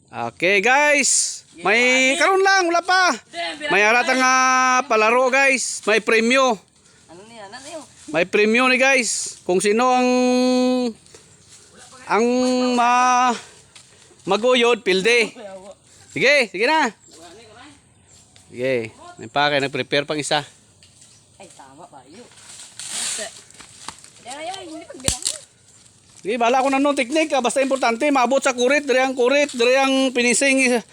Okay guys, may karon lang wala pa. May harata nga palaro guys, may premyo. Ano niya? Ano niyo? May premyo ni guys. Kung sino ang maguyod pilde. Sige, sige na. Sige, may pa kayo nag-prepare pang isa. Ay, tama ba yun? Ay, hindi pagbilang mo. Sige, bala ko na nung technique. Basta importante, maabot sa kurit. Dari ang pinising.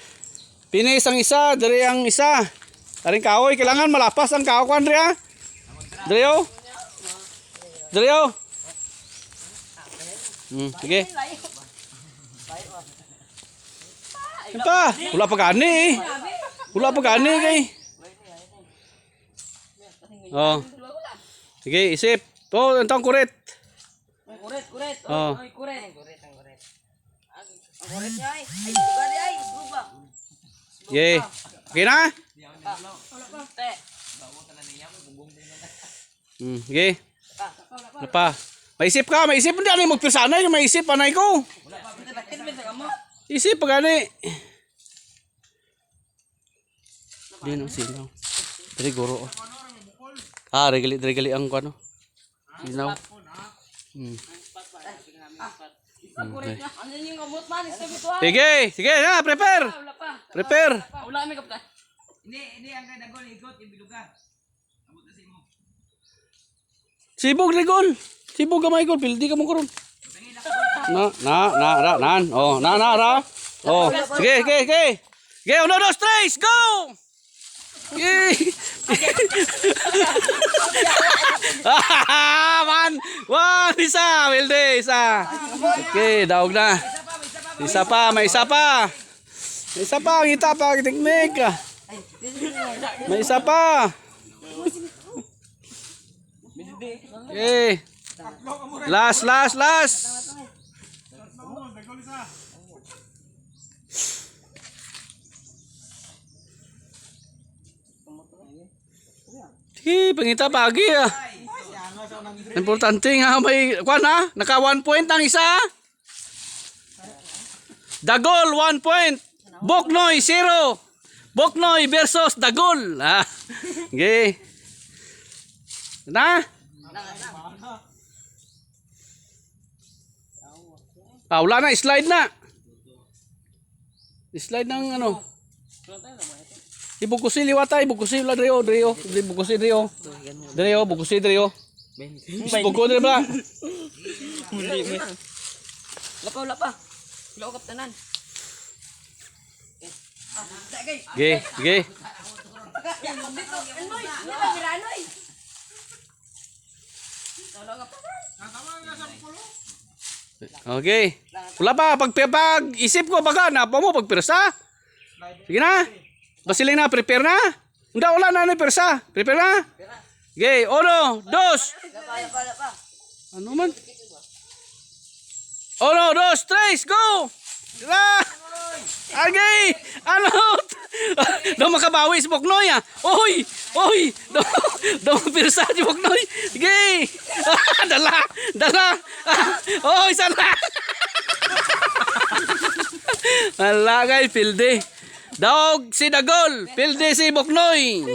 Pinis ang isa, dari ang isa. Daring kahoy, kailangan malapas ang kahoy. Dari o. Dari o. Sige. Ito, wala pa gani eh. Wala pa gani kay. Oh. Sige, isip. To, entang kurit. Kuret. Oh. Ay, kuret. Ang kuret niya ay. Ay, buka di ay. Buka. Ye. Okay na? Te. Sige. Ano pa? Maisip ka, maisip. Hindi ano yung magpirsanay. Maisip, panay ko. Isip pa gani. Hindi nang sinaw. Dari guro. Regali ang ano. Sinaw. Kuret niya. Ano yung gamot man? Sige na, prepare. Prepare. Wala kami kapta. Hindi ang dagol ikot yung biluga. Abot na mo. Sibog regol. Sibog gamay gol, pildi ka mo karon. Nan. Oh, ra. Oh, sige. Sige, 1 2 3, go. One, isa, pildi, isa. Okay, daog na. Isa pa, may isa pa. May isa pa, kita pa, teknik. May isa pa. Okay. Last. Pangita pagi ah. Importante nga may kuan ha, naka 1 point ang isa. Dagol 1 point. Boknoy 0. Boknoy versus Dagol. Okay. Na? Wala na, slide na. Slide ng ano. Ibukusi liwata, ibukusi la Drio. Ibukusi Drio. Bukusi Drio. Bukusi Drio ba? Wala pa. Wala ko kaptanan. Ge. Okay. Wala pa, pag isip ko baka na pa mo pagpirsa. Sige na. Basiling na, prepare na. Hindi, wala na pirsa. Prepare na. Okay, 1 2. Ano man? 1 2 3, go! Okay! Ano? Daw makabawi si Boknoy ah. Oy! Daw pirsa si Boknoy. Sige! Dala! Oy, sana! Wala guys, pilde. Daog si Dagol, pilde si Boknoy.